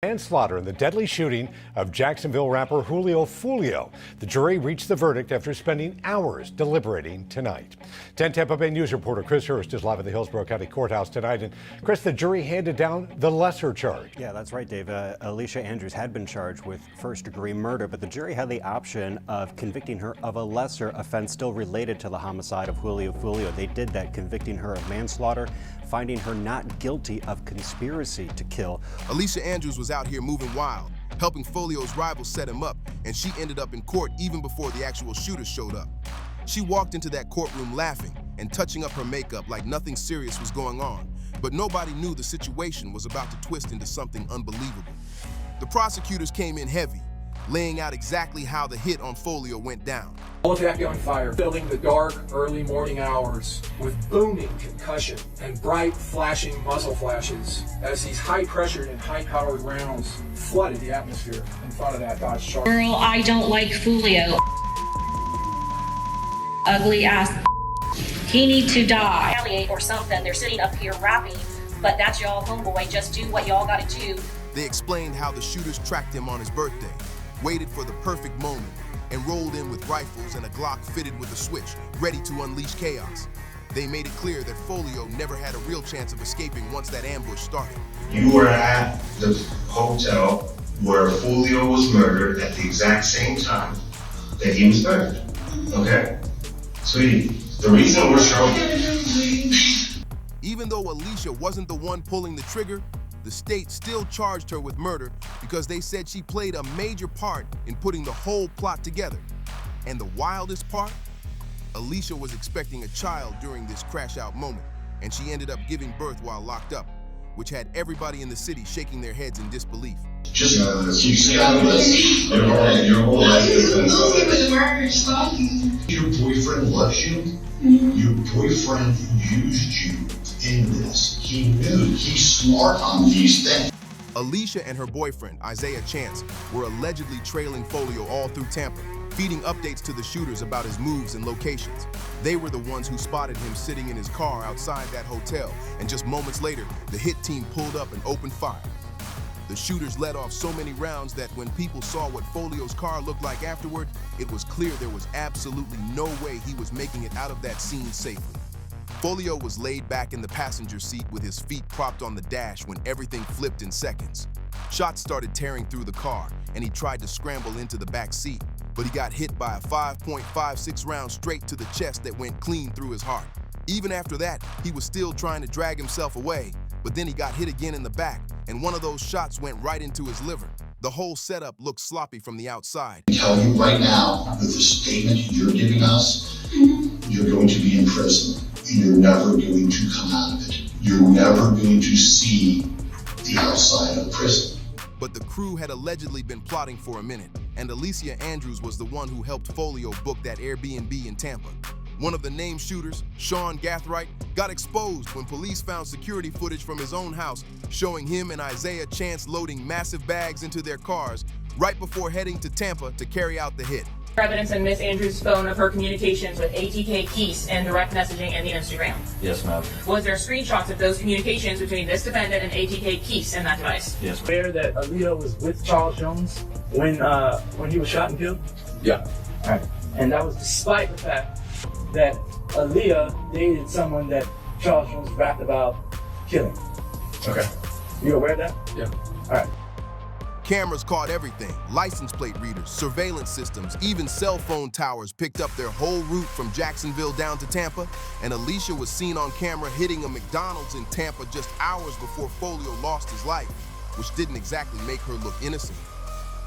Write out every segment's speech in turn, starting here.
Manslaughter in the deadly shooting of Jacksonville rapper J.Foolio. The jury reached the verdict after spending hours deliberating tonight. 10 Tampa Bay News reporter Chris Hurst is live at the Hillsborough County Courthouse tonight. And Chris, the jury handed down the lesser charge. Yeah, that's right, Dave. Alicia Andrews had been charged with first-degree murder, but the jury had the option of convicting her of a lesser offense still related to the homicide of J.Foolio. They did that, convicting her of manslaughter, finding her not guilty of conspiracy to kill. Alicia Andrews was out here moving wild, helping Folio's rivals set him up, and she ended up in court even before the actual shooters showed up. She walked into that courtroom laughing and touching up her makeup like nothing serious was going on, but nobody knew the situation was about to twist into something unbelievable. The prosecutors came in heavy, laying out exactly how the hit on Folio went down. All of that gunfire filling the dark, early morning hours with booming concussion and bright, flashing muzzle flashes as these high-pressured and high-powered rounds flooded the atmosphere in front of that Dodge Charger. Girl, I don't like Foolio. Ugly ass. He need to die. Retaliate or something. They're sitting up here rapping, but that's y'all homeboy. Just do what y'all gotta do. They explained how the shooters tracked him on his birthday, waited for the perfect moment, and rolled in with rifles and a Glock fitted with a switch, ready to unleash chaos. They made it clear that Folio never had a real chance of escaping once that ambush started. You were at the hotel where Folio was murdered at the exact same time that he was murdered, okay? Sweetie, the reason we're showing... Even though Alicia wasn't the one pulling the trigger, the state still charged her with murder because they said she played a major part in putting the whole plot together. And the wildest part? Alicia was expecting a child during this crash-out moment, and she ended up giving birth while locked up, which had everybody in the city shaking their heads in disbelief. Just keep scandalous. Your whole life is Your boyfriend loves you. Your boyfriend used you in this. He knew. He's smart on these things. Alicia and her boyfriend, Isaiah Chance, were allegedly trailing Folio all through Tampa, feeding updates to the shooters about his moves and locations. They were the ones who spotted him sitting in his car outside that hotel, and just moments later, the hit team pulled up and opened fire. The shooters let off so many rounds that when people saw what Folio's car looked like afterward, it was clear there was absolutely no way he was making it out of that scene safely. Folio was laid back in the passenger seat with his feet propped on the dash when everything flipped in seconds. Shots started tearing through the car, and he tried to scramble into the back seat, but he got hit by a 5.56 round straight to the chest that went clean through his heart. Even after that, he was still trying to drag himself away, but then he got hit again in the back, and one of those shots went right into his liver. The whole setup looked sloppy from the outside. I tell you right now, with the statement you're giving us, you're going to be in prison. You're never going to come out of it. You're never going to see the outside of prison. But the crew had allegedly been plotting for a minute, and Alicia Andrews was the one who helped Folio book that Airbnb in Tampa. One of the named shooters, Sean Gathright, got exposed when police found security footage from his own house showing him and Isaiah Chance loading massive bags into their cars right before heading to Tampa to carry out the hit. Evidence in Miss Andrews' phone of her communications with ATK Keese and direct messaging and the Instagram. Yes, ma'am. Was there screenshots of those communications between this defendant and ATK Keese and that device? Yes, ma'am. Aware that Aaliyah was with Charles Jones when he was shot and killed? Yeah. All right. And that was despite the fact that Aaliyah dated someone that Charles Jones rapped about killing. Okay. You aware of that? Yeah. All right. Cameras caught everything, license plate readers, surveillance systems, even cell phone towers picked up their whole route from Jacksonville down to Tampa, and Alicia was seen on camera hitting a McDonald's in Tampa just hours before Folio lost his life, which didn't exactly make her look innocent.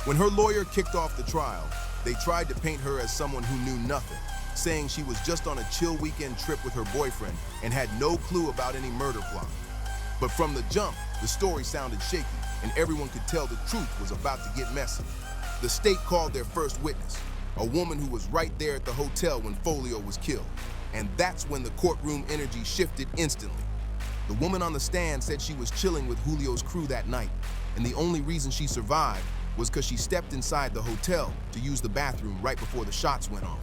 When her lawyer kicked off the trial, they tried to paint her as someone who knew nothing, saying she was just on a chill weekend trip with her boyfriend and had no clue about any murder plot. But from the jump, the story sounded shaky, and everyone could tell the truth was about to get messy. The state called their first witness, a woman who was right there at the hotel when Folio was killed. And that's when the courtroom energy shifted instantly. The woman on the stand said she was chilling with Julio's crew that night, and the only reason she survived was because she stepped inside the hotel to use the bathroom right before the shots went off.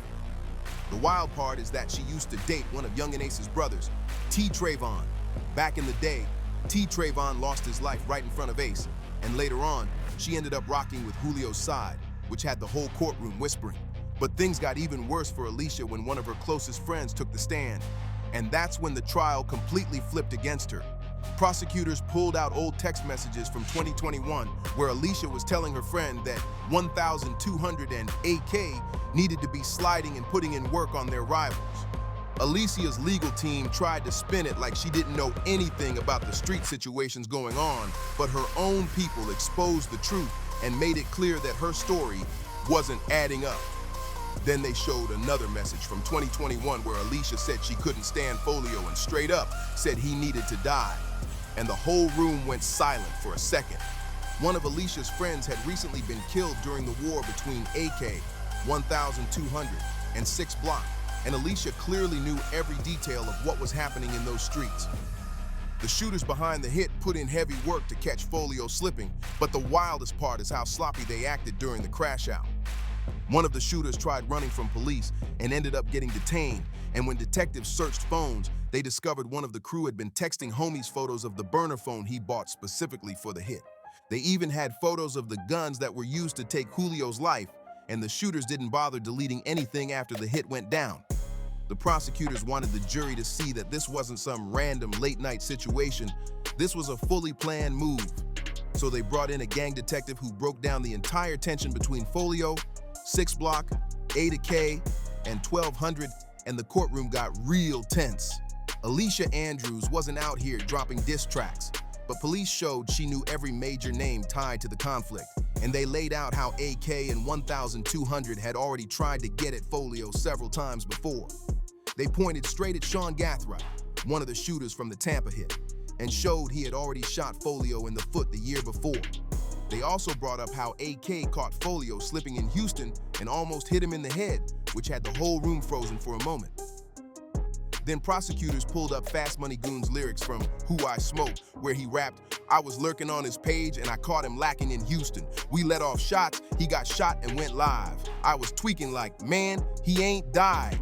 The wild part is that she used to date one of Young and Ace's brothers, T. Trayvon. Back in the day, T. Trayvon lost his life right in front of Ace, and later on, she ended up rocking with Julio's side, which had the whole courtroom whispering. But things got even worse for Alicia when one of her closest friends took the stand, and that's when the trial completely flipped against her. Prosecutors pulled out old text messages from 2021 where Alicia was telling her friend that 1,200 and AK needed to be sliding and putting in work on their rivals. Alicia's legal team tried to spin it like she didn't know anything about the street situations going on, but her own people exposed the truth and made it clear that her story wasn't adding up. Then they showed another message from 2021 where Alicia said she couldn't stand Folio and straight up said he needed to die. And the whole room went silent for a second. One of Alicia's friends had recently been killed during the war between AK 1,200 and 6 Block, and Alicia clearly knew every detail of what was happening in those streets. The shooters behind the hit put in heavy work to catch Folio slipping, but the wildest part is how sloppy they acted during the crash out. One of the shooters tried running from police and ended up getting detained, and when detectives searched phones, they discovered one of the crew had been texting homies photos of the burner phone he bought specifically for the hit. They even had photos of the guns that were used to take Julio's life, and the shooters didn't bother deleting anything after the hit went down. The prosecutors wanted the jury to see that this wasn't some random late-night situation. This was a fully planned move. So they brought in a gang detective who broke down the entire tension between Folio, 6 Block, A to K, and 1,200, and the courtroom got real tense. Alicia Andrews wasn't out here dropping diss tracks, but police showed she knew every major name tied to the conflict, and they laid out how AK and 1,200 had already tried to get at Folio several times before. They pointed straight at Sean Gathright, one of the shooters from the Tampa hit, and showed he had already shot Folio in the foot the year before. They also brought up how AK caught Folio slipping in Houston and almost hit him in the head, which had the whole room frozen for a moment. Then prosecutors pulled up Fast Money Goon's lyrics from Who I Smoke, where he rapped, "I was lurking on his page and I caught him lacking in Houston. We let off shots, he got shot and went live. I was tweaking like, man, he ain't died."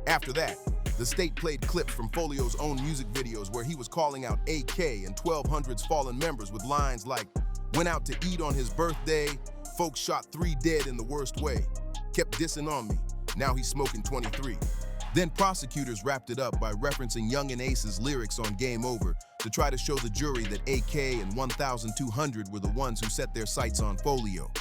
After that, the state played clips from Folio's own music videos where he was calling out AK and 1,200's fallen members with lines like, "Went out to eat on his birthday, folks shot 3 dead in the worst way. Kept dissing on me, now he's smoking 23. Then prosecutors wrapped it up by referencing Young and Ace's lyrics on Game Over to try to show the jury that AK and 1,200 were the ones who set their sights on Folio.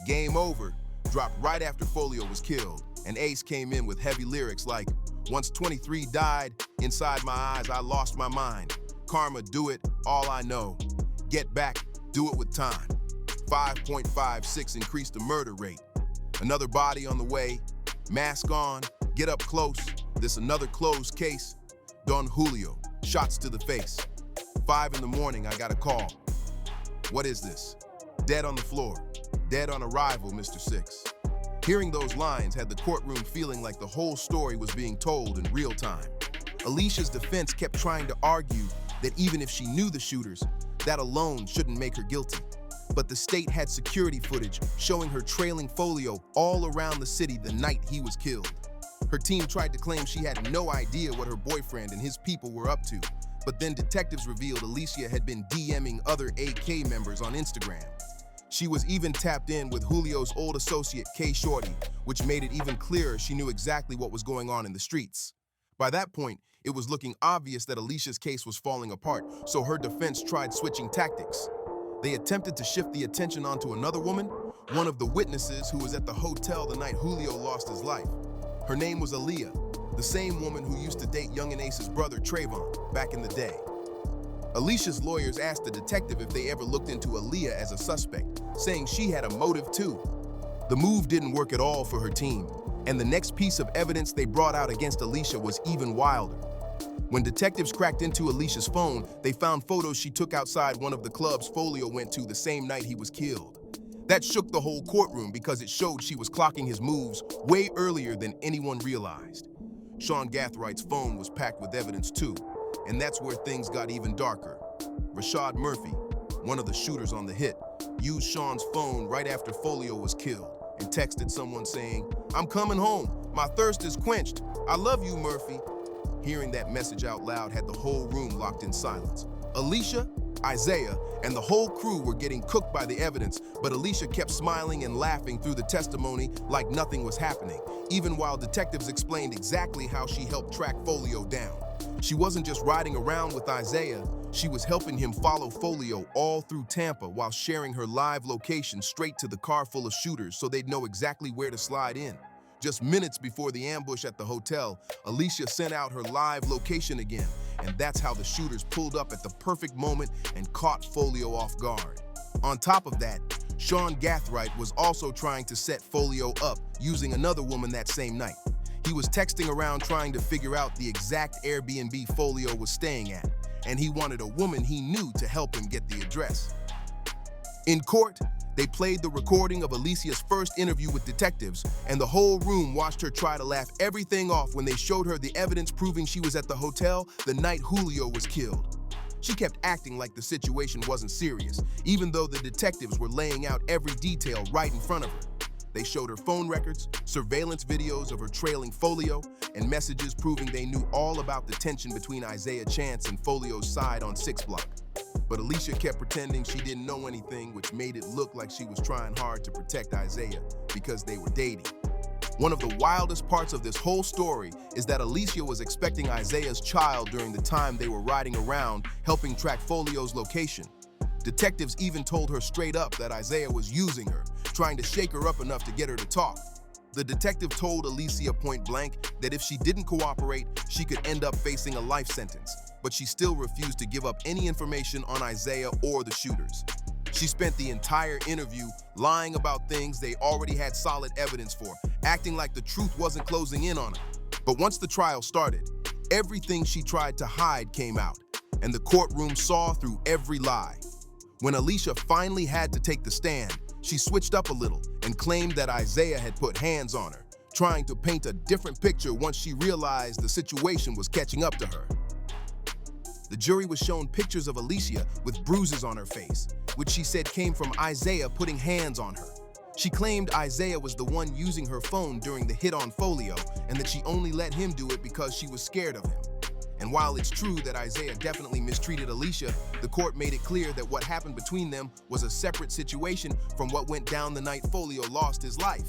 Game Over dropped right after Folio was killed, and Ace came in with heavy lyrics like, "Once 23 died, inside my eyes I lost my mind. Karma, do it, all I know. Get back, do it with time. 5.56 increased the murder rate. Another body on the way, mask on, get up close, this another closed case. Don Julio, shots to the face. 5 in the morning, I got a call. What is this? Dead on the floor, dead on arrival, Mr. Six." Hearing those lines had the courtroom feeling like the whole story was being told in real time. Alicia's defense kept trying to argue that even if she knew the shooters, that alone shouldn't make her guilty. But the state had security footage showing her trailing Folio all around the city the night he was killed. Her team tried to claim she had no idea what her boyfriend and his people were up to, but then detectives revealed Alicia had been DMing other AK members on Instagram. She was even tapped in with Julio's old associate, K Shorty, which made it even clearer she knew exactly what was going on in the streets. By that point, it was looking obvious that Alicia's case was falling apart, so her defense tried switching tactics. They attempted to shift the attention onto another woman, one of the witnesses who was at the hotel the night Julio lost his life. Her name was Aaliyah, the same woman who used to date Young and Ace's brother Trayvon back in the day. Alicia's lawyers asked the detective if they ever looked into Aaliyah as a suspect, saying she had a motive too. The move didn't work at all for her team, and the next piece of evidence they brought out against Alicia was even wilder. When detectives cracked into Alicia's phone, they found photos she took outside one of the clubs Folio went to the same night he was killed. That shook the whole courtroom because it showed she was clocking his moves way earlier than anyone realized. Sean Gathright's phone was packed with evidence too, and that's where things got even darker. Rashad Murphy, one of the shooters on the hit, used Sean's phone right after Folio was killed and texted someone saying, "I'm coming home, my thirst is quenched, I love you, Murphy." Hearing that message out loud had the whole room locked in silence. Alicia, Isaiah, and the whole crew were getting cooked by the evidence, but Alicia kept smiling and laughing through the testimony like nothing was happening, even while detectives explained exactly how she helped track Folio down. She wasn't just riding around with Isaiah, she was helping him follow Folio all through Tampa while sharing her live location straight to the car full of shooters so they'd know exactly where to slide in. Just minutes before the ambush at the hotel, Alicia sent out her live location again, and that's how the shooters pulled up at the perfect moment and caught Folio off guard. On top of that, Sean Gathright was also trying to set Folio up using another woman that same night. He was texting around trying to figure out the exact Airbnb Folio was staying at, and he wanted a woman he knew to help him get the address. In court, they played the recording of Alicia's first interview with detectives, and the whole room watched her try to laugh everything off when they showed her the evidence proving she was at the hotel the night Julio was killed. She kept acting like the situation wasn't serious, even though the detectives were laying out every detail right in front of her. They showed her phone records, surveillance videos of her trailing Folio, and messages proving they knew all about the tension between Isaiah Chance and Folio's side on 6th Block. But Alicia kept pretending she didn't know anything, which made it look like she was trying hard to protect Isaiah because they were dating. One of the wildest parts of this whole story is that Alicia was expecting Isaiah's child during the time they were riding around helping track Folio's location. Detectives even told her straight up that Isaiah was using her, trying to shake her up enough to get her to talk. The detective told Alicia point blank that if she didn't cooperate, she could end up facing a life sentence, but she still refused to give up any information on Isaiah or the shooters. She spent the entire interview lying about things they already had solid evidence for, acting like the truth wasn't closing in on her. But once the trial started, everything she tried to hide came out, and the courtroom saw through every lie. When Alicia finally had to take the stand, she switched up a little and claimed that Isaiah had put hands on her, trying to paint a different picture once she realized the situation was catching up to her. The jury was shown pictures of Alicia with bruises on her face, which she said came from Isaiah putting hands on her. She claimed Isaiah was the one using her phone during the hit on Folio and that she only let him do it because she was scared of him. And while it's true that Isaiah definitely mistreated Alicia, the court made it clear that what happened between them was a separate situation from what went down the night Folio lost his life.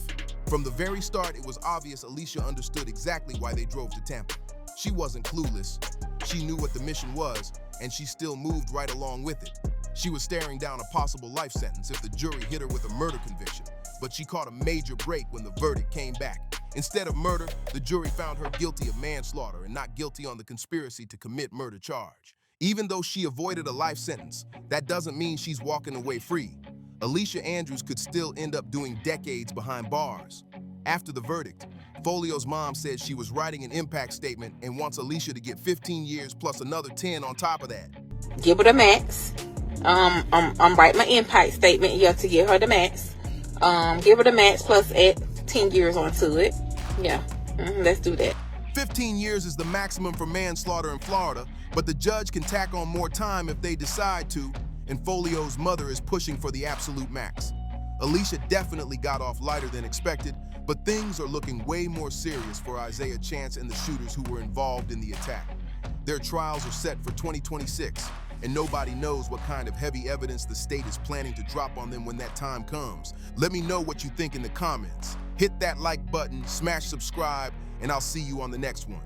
From the very start, it was obvious Alicia understood exactly why they drove to Tampa. She wasn't clueless. She knew what the mission was, and she still moved right along with it. She was staring down a possible life sentence if the jury hit her with a murder conviction, but she caught a major break when the verdict came back. Instead of murder, the jury found her guilty of manslaughter and not guilty on the conspiracy to commit murder charge. Even though she avoided a life sentence, that doesn't mean she's walking away free. Alicia Andrews could still end up doing decades behind bars. After the verdict, Folio's mom said she was writing an impact statement and wants Alicia to get 15 years plus another 10 on top of that. Give her the max. I'm writing my impact statement here to give her the max. Give her the max plus add 10 years onto it. Yeah, let's do that. 15 years is the maximum for manslaughter in Florida, but the judge can tack on more time if they decide to, and Folio's mother is pushing for the absolute max. Alicia definitely got off lighter than expected, but things are looking way more serious for Isaiah Chance and the shooters who were involved in the attack. Their trials are set for 2026, and nobody knows what kind of heavy evidence the state is planning to drop on them when that time comes. Let me know what you think in the comments. Hit that like button, smash subscribe, and I'll see you on the next one.